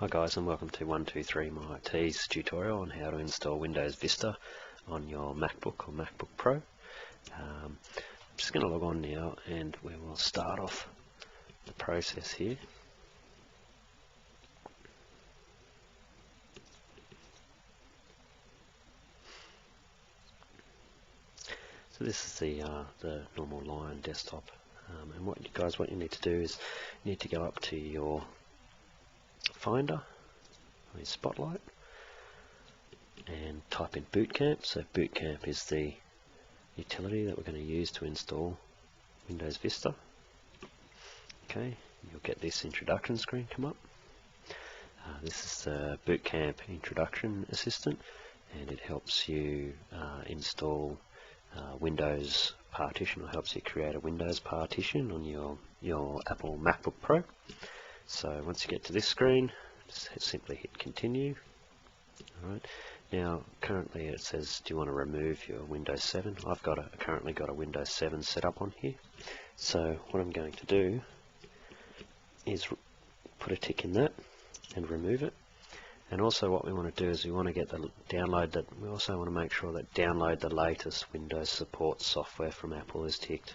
Hi guys, and welcome to 123 My IT's tutorial on how to install Windows Vista on your MacBook or Macbook Pro. I'm just going to log on now and we will start off the process here. So this is the normal Lion desktop, and what you need to do is you need to go up to your Finder, or your Spotlight, and type in bootcamp. So bootcamp is the utility that we're going to use to install Windows Vista. Okay, you'll get this introduction screen come up. This is the bootcamp introduction assistant, and it helps you install Windows partition, or helps you create a Windows partition on your Apple MacBook Pro. So once you get to this screen, just simply hit continue. Alright, now currently it says, do you want to remove your Windows 7? I've currently got a Windows 7 set up on here. So what I'm going to do is put a tick in that and remove it. And also what we want to do is we want to get we also want to make sure that download the latest Windows support software from Apple is ticked.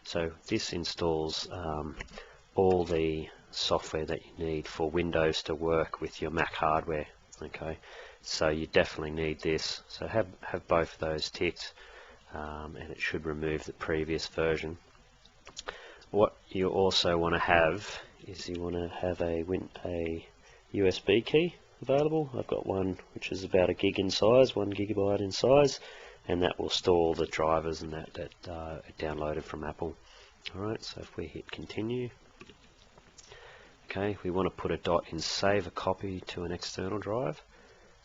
So this installs all the software that you need for Windows to work with your Mac hardware. Okay, so you definitely need this. So have both of those ticked, and it should remove the previous version. What you also want to have is you want to have a USB key available. I've got one which is about 1 gig in size, 1 gigabyte in size, and that will store the drivers and that are downloaded from Apple. Alright, so if we hit continue, okay, we want to put a dot in save a copy to an external drive.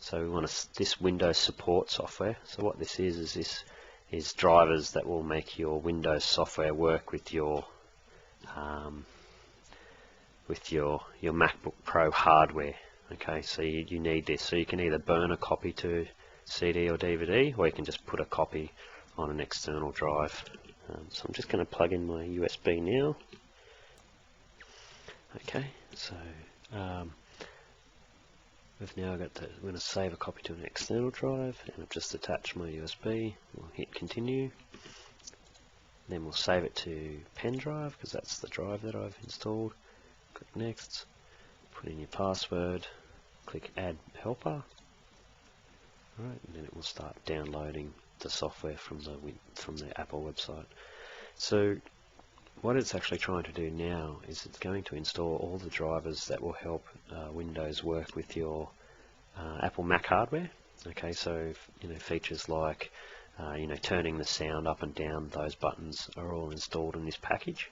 So we want this Windows support software. So what this is drivers that will make your Windows software work with your MacBook Pro hardware. Okay, so you need this. So you can either burn a copy to CD or DVD, or you can just put a copy on an external drive. So I'm just going to plug in my USB now. Okay, so we've now got we're going to save a copy to an external drive, and I've just attached my USB. We'll hit continue. Then we'll save it to pen drive, because that's the drive that I've installed. Click next, put in your password, click add helper. Alright, and then it will start downloading the software from the Apple website. So what it's actually trying to do now is it's going to install all the drivers that will help Windows work with your Apple Mac hardware. Okay, so features like turning the sound up and down, those buttons are all installed in this package.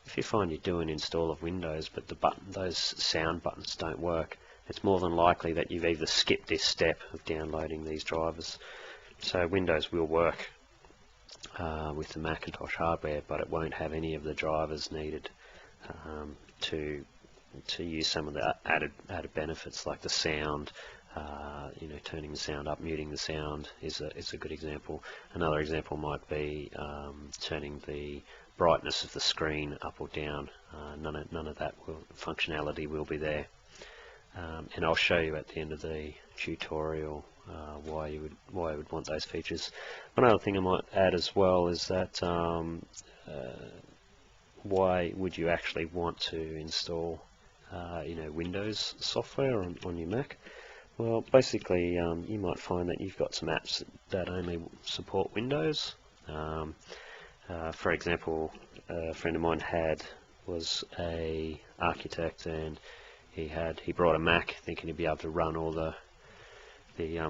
If you find you're doing install of Windows but those sound buttons don't work, it's more than likely that you've either skipped this step of downloading these drivers. So Windows will work with the Macintosh hardware, but it won't have any of the drivers needed to use some of the added benefits like the sound. Turning the sound up, muting the sound is a good example. Another example might be turning the brightness of the screen up or down. None of that functionality will be there. And I'll show you at the end of the tutorial why you would want those features. One other thing I might add as well is that why would you actually want to install Windows software on your Mac? Well, basically you might find that you've got some apps that only support Windows. For example, a friend of mine was a architect, and he brought a Mac thinking he'd be able to run all the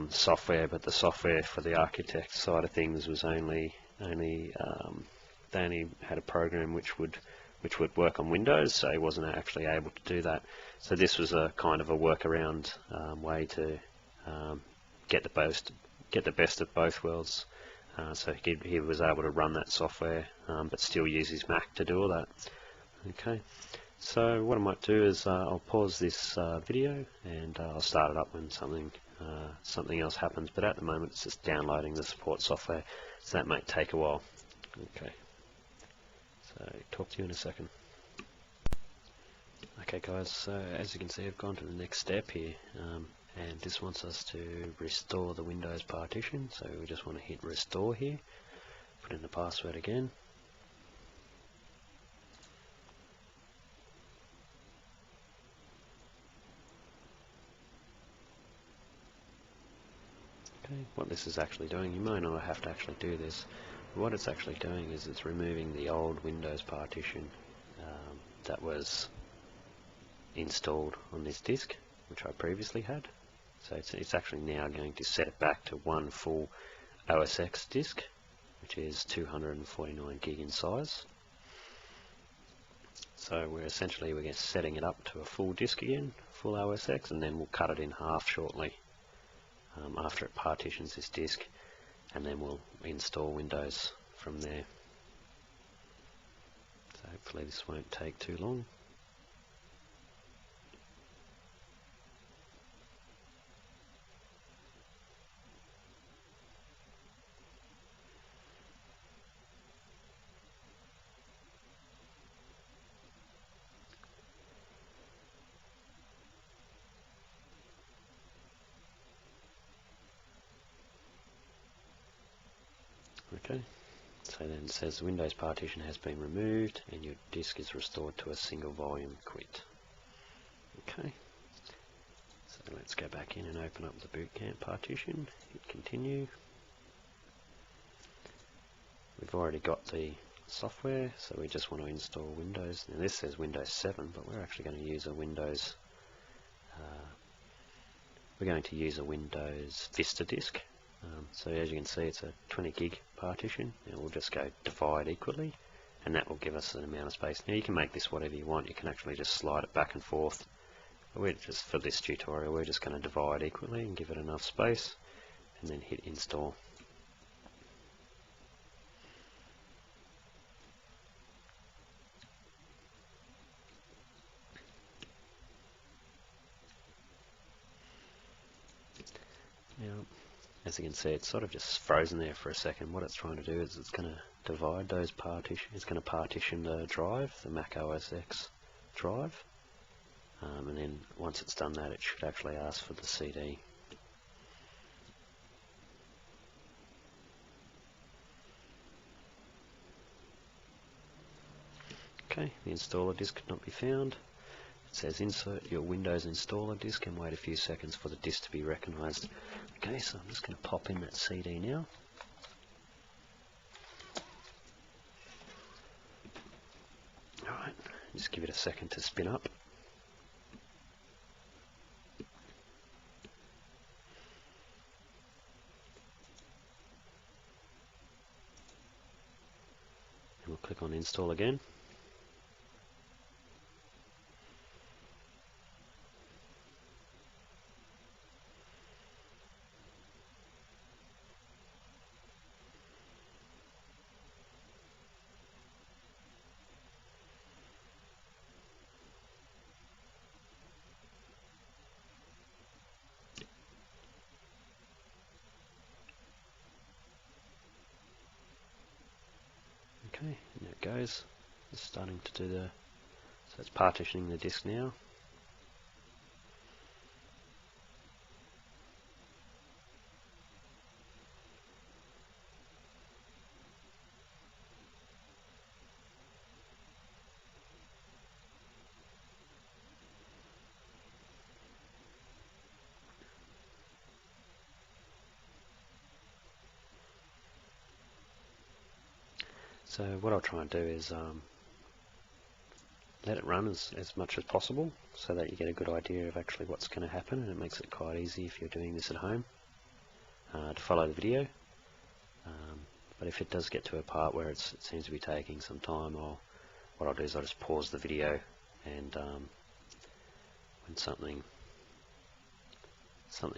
software, but the software for the architect side of things was they only had a program which would work on Windows, so he wasn't actually able to do that. So this was a kind of a workaround way to get the best of both worlds. So he was able to run that software but still use his Mac to do all that. Okay, so what I might do is I'll pause this video and I'll start it up when something else happens, but at the moment it's just downloading the support software, so that might take a while. Okay, so talk to you in a second. Okay guys, so as you can see I've gone to the next step here, and this wants us to restore the Windows partition, so we just want to hit restore here, put in the password again. Okay, what this is actually doing, you may not have to actually do this, but what it's actually doing is it's removing the old Windows partition that was installed on this disk, which I previously had. So it's actually now going to set it back to one full OS X disk, which is 249 gig in size. So we're setting it up to a full disk again, full OS X, and then we'll cut it in half shortly after it partitions this disk, and then we'll install Windows from there. So hopefully this won't take too long. Okay, so then it says Windows partition has been removed and your disk is restored to a single volume. Quit. Okay, so let's go back in and open up the bootcamp partition, hit continue. We've already got the software, so we just want to install Windows. Now this says Windows 7, but we're actually going to use a Windows Vista disk. So as you can see, it's a 20 gig partition, and we'll just go divide equally, and that will give us an amount of space. Now you can make this whatever you want, you can actually just slide it back and forth, but we're just, for this tutorial, we're just going to divide equally and give it enough space, and then hit install. Now, as you can see, it's sort of just frozen there for a second. What it's trying to do is it's going to divide those partitions. It's going to partition the drive, the Mac OS X drive, and then once it's done that, it should actually ask for the CD. Okay, the installer disk could not be found. It says insert your Windows installer disk and wait a few seconds for the disk to be recognized. Okay, so I'm just going to pop in that CD now. Alright, just give it a second to spin up. And we'll click on install again. Okay, and there it goes. It's starting to do so it's partitioning the disk now. So what I'll try and do is let it run as much as possible so that you get a good idea of actually what's going to happen, and it makes it quite easy if you're doing this at home to follow the video. But if it does get to a part where it seems to be taking some time, what I'll do is I'll just pause the video, and when something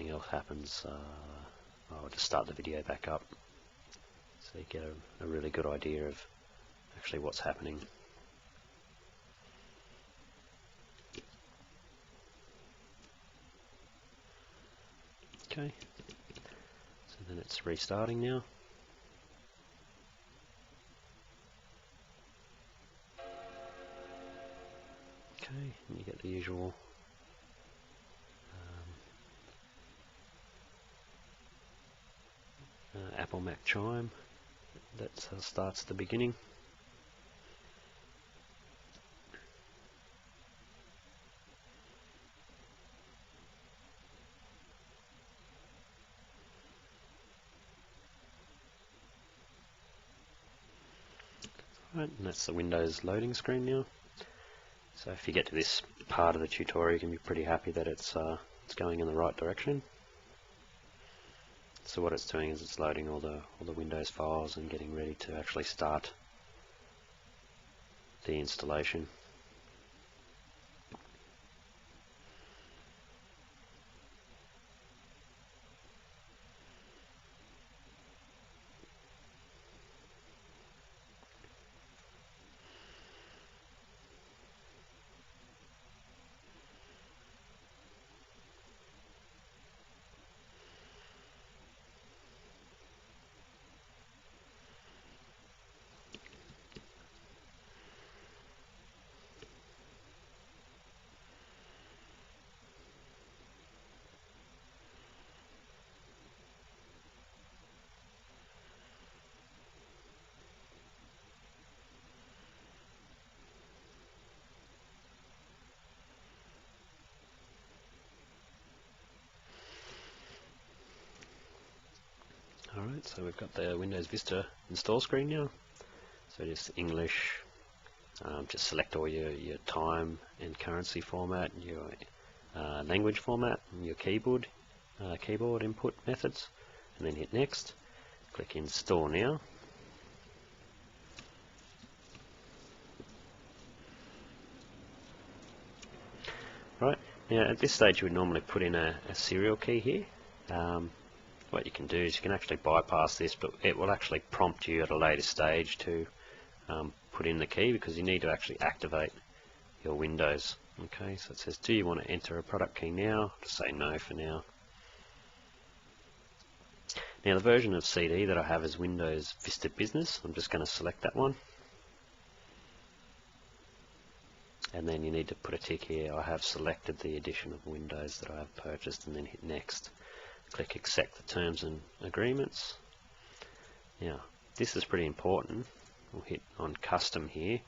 else happens, I'll just start the video back up so you get a really good idea of actually what's happening. Okay, so then it's restarting now. Okay, You get the usual Apple Mac chime that starts at the beginning. Right, and that's the Windows loading screen now. So if you get to this part of the tutorial, you can be pretty happy that it's going in the right direction. So what it's doing is it's loading all the Windows files and getting ready to actually start the installation. Alright, so we've got the Windows Vista install screen now. So just English, just select all your time and currency format, your language format, and your keyboard input methods, and then hit next. Click install now. Right, now at this stage you would normally put in a serial key here. What you can do is you can actually bypass this, but it will actually prompt you at a later stage to put in the key, because you need to actually activate your Windows. Okay, so it says, do you want to enter a product key now? Just say no for now. Now the version of CD that I have is Windows Vista Business. I'm just going to select that one. And then you need to put a tick here. I have selected the edition of Windows that I have purchased, and then hit next. Click accept the terms and agreements. Now this is pretty important. We'll hit on custom here.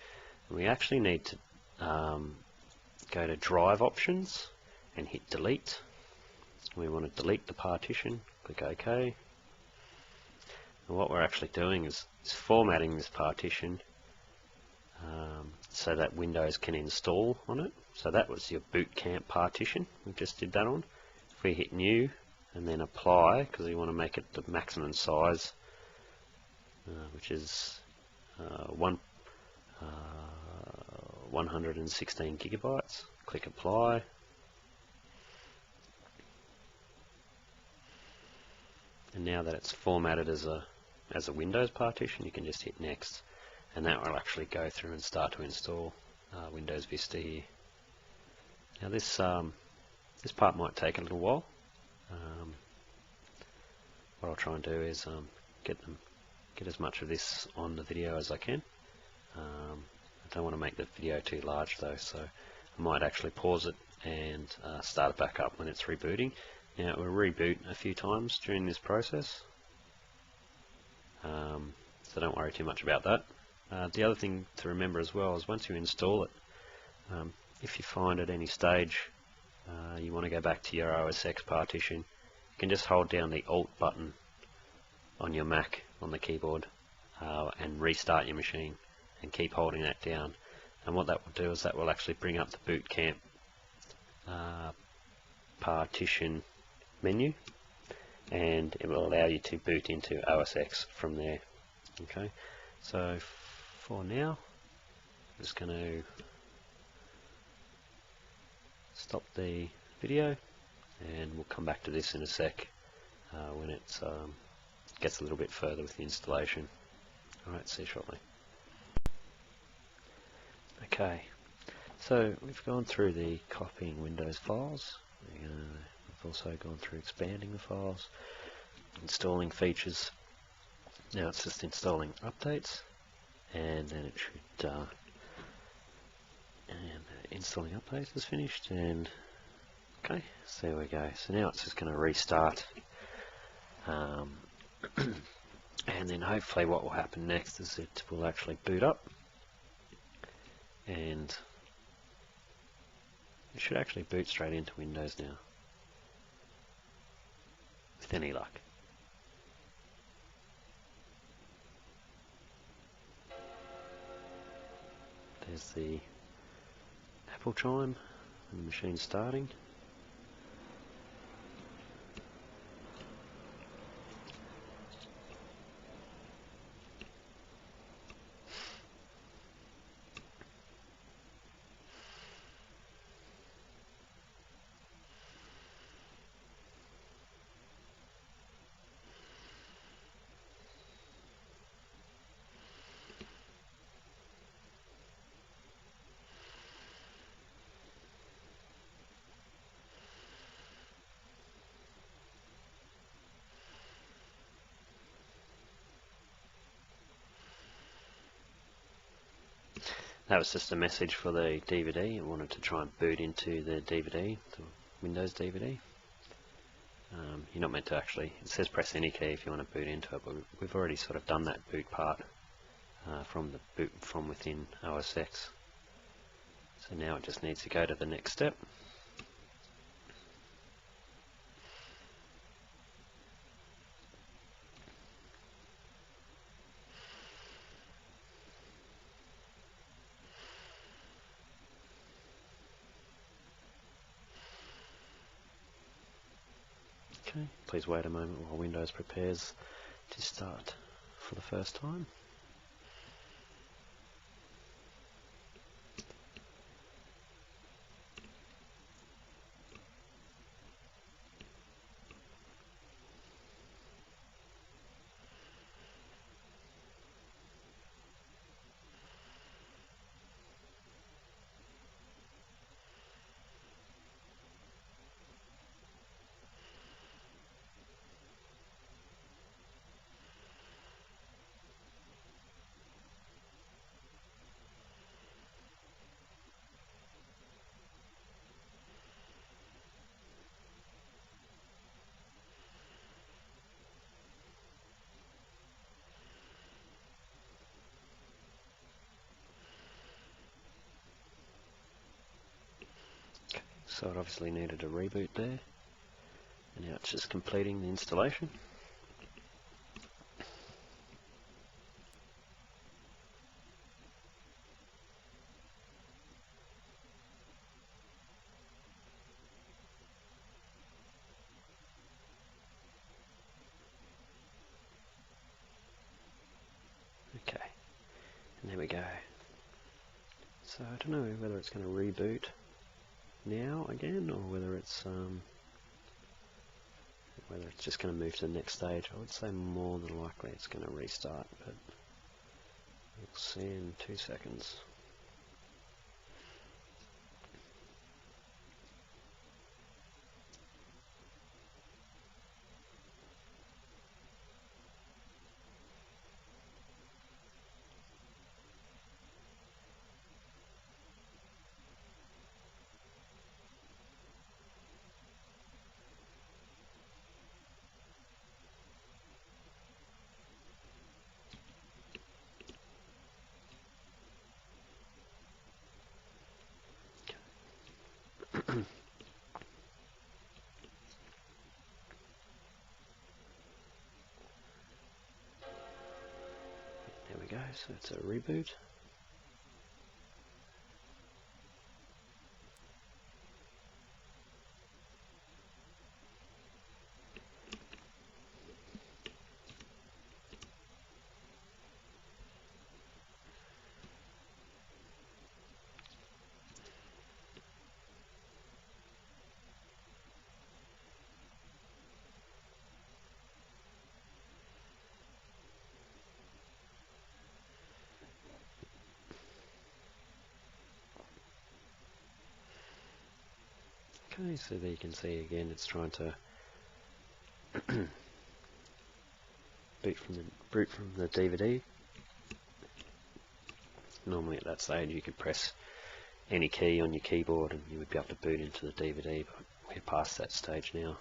And we actually need to go to drive options and hit delete. We want to delete the partition. Click OK. And what we're actually doing is formatting this partition so that Windows can install on it. So that was your bootcamp partition. We just did that on. If we hit new and then apply, because we want to make it the maximum size, which is 116 gigabytes. Click apply. And now that it's formatted as a Windows partition, you can just hit next, and that will actually go through and start to install Windows Vista here. Now this part might take a little while. What I'll try and do is get as much of this on the video as I can. I don't want to make the video too large though, so I might actually pause it and start it back up when it's rebooting. Now it will reboot a few times during this process, so don't worry too much about that. The other thing to remember as well is once you install it, if you find at any stage you want to go back to your OS X partition, you can just hold down the Alt button on your Mac on the keyboard and restart your machine, and keep holding that down. And what that will do is that will actually bring up the bootcamp partition menu, and it will allow you to boot into OS X from there. Okay, so for now I'm just going to stop the video, and we'll come back to this in a sec when it gets a little bit further with the installation. Alright, see you shortly. Okay, so we've gone through the copying Windows files. We've also gone through expanding the files, installing features. Now it's just installing updates, and then it should And installing updates is finished, and okay, so there we go. So now it's just going to restart, and then hopefully what will happen next is it will actually boot up, and it should actually boot straight into Windows now, with any luck. There's the Apple chime, and the machine starting. That was just a message for the DVD. It wanted to try and boot into the DVD, the Windows DVD. You're not meant to actually, it says press any key if you want to boot into it, but we've already sort of done that boot part from the boot from within OS X. So now it just needs to go to the next step. Okay, please wait a moment while Windows prepares to start for the first time. So it obviously needed a reboot there, and now it's just completing the installation. Okay, and there we go. So I don't know whether it's going to reboot now again, or whether it's just going to move to the next stage. I would say more than likely it's going to restart, but we'll see in 2 seconds. There we go, so it's a reboot. Okay, so there you can see again it's trying to boot from the DVD. Normally at that stage you could press any key on your keyboard and you would be able to boot into the DVD, but we're past that stage now.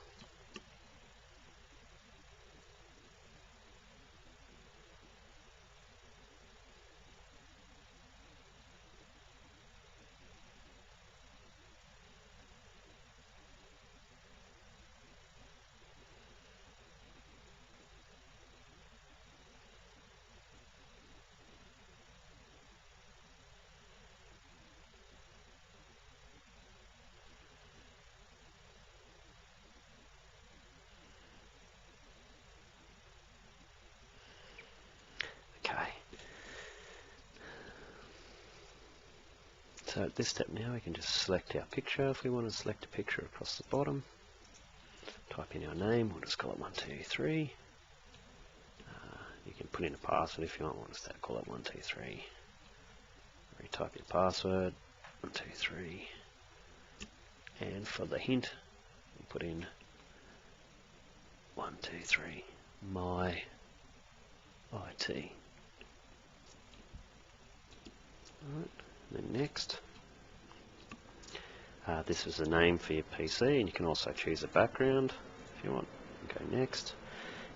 Okay. So at this step now we can just select our picture. If we want to select a picture across the bottom, type in our name, we'll just call it 123. You can put in a password if you want, we'll just call it 123. Retype your password, 123. And for the hint, we'll put in 123 my IT. Alright, then next. This is the name for your PC, and you can also choose a background if you want. Go next.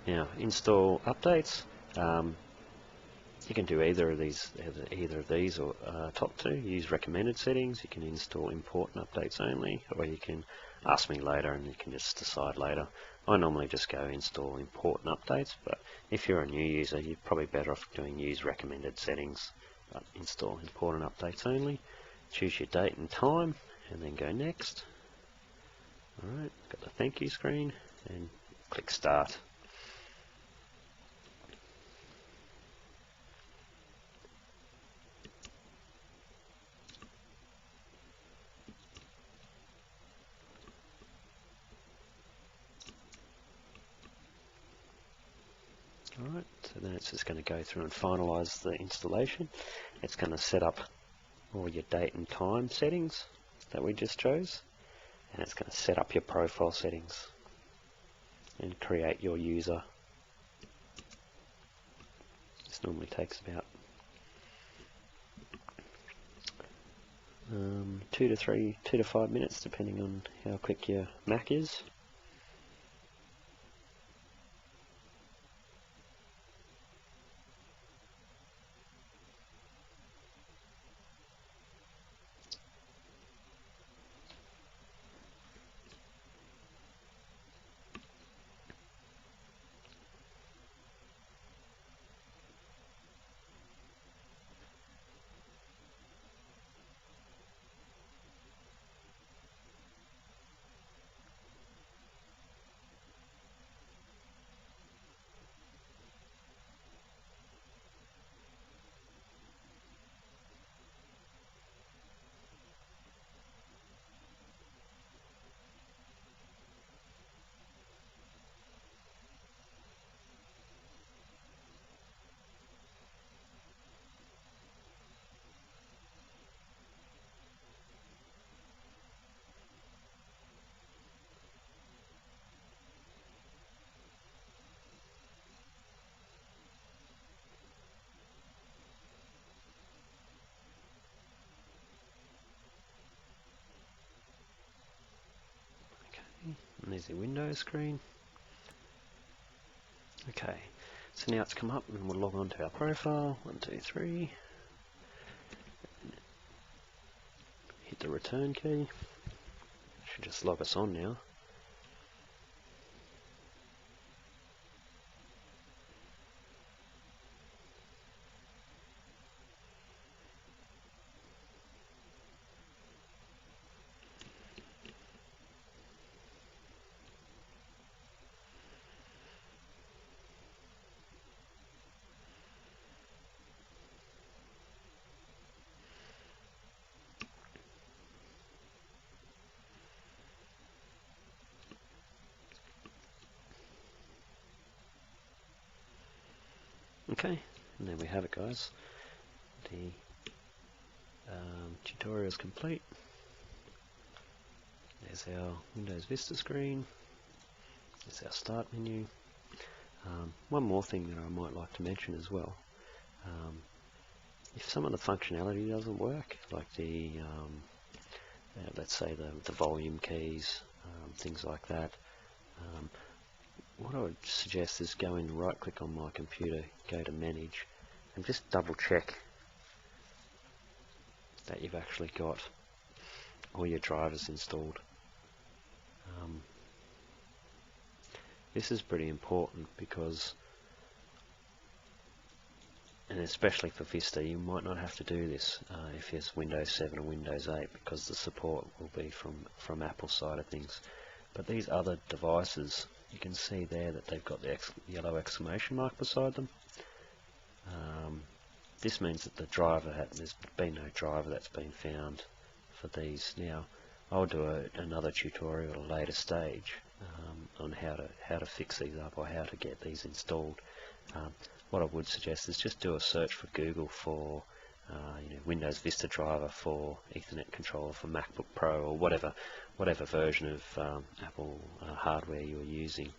Now install updates. You can do either of these or top two. Use recommended settings. You can install important updates only, or you can ask me later and you can just decide later. I normally just go install important updates, but if you're a new user, you're probably better off doing use recommended settings, but install important updates only. Choose your date and time, and then go next. Alright, got the thank you screen, and click start. Alright, so then it's just going to go through and finalize the installation. It's going to set up all your date and time settings that we just chose, and it's going to set up your profile settings and create your user. This normally takes about 2 to 5 minutes, depending on how quick your Mac is. And there's the Windows screen. Okay, so now it's come up and we'll log on to our profile. 1, 2, 3. Hit the return key. Should just log us on now. Okay, and there we have it, guys. The tutorial is complete. There's our Windows Vista screen. There's our start menu. One more thing that I might like to mention as well. if some of the functionality doesn't work, like the let's say the volume keys, things like that, what I would suggest is go in, right click on my computer, go to manage, and just double check that you've actually got all your drivers installed. This is pretty important because, and especially for Vista, you might not have to do this if it's Windows 7 or Windows 8, because the support will be from Apple's side of things. But these other devices, you can see there that they've got the yellow exclamation mark beside them. This means that the driver, there's been no driver that's been found for these. Now, I'll do another tutorial at a later stage on how to fix these up, or how to get these installed. What I would suggest is just do a search for Google for Windows Vista driver for Ethernet controller for Macbook Pro, or whatever version of Apple hardware you're using,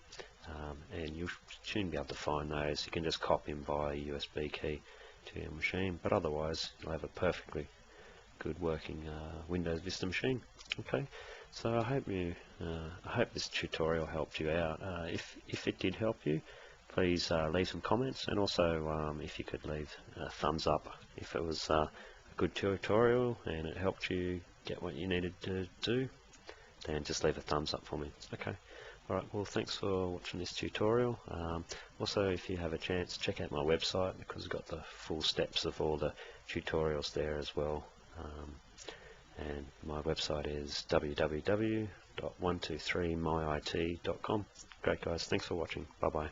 and you'll soon be able to find those. You can just copy them via USB key to your machine, but otherwise you'll have a perfectly good working Windows Vista machine. Okay, so I hope this tutorial helped you out. If it did help you, please leave some comments, and also if you could leave a thumbs up if it was a good tutorial and it helped you get what you needed to do, then just leave a thumbs up for me. Okay, alright, well, thanks for watching this tutorial. Also, if you have a chance, check out my website, because I've got the full steps of all the tutorials there as well. And my website is www.123myit.com. Great guys, thanks for watching. Bye bye.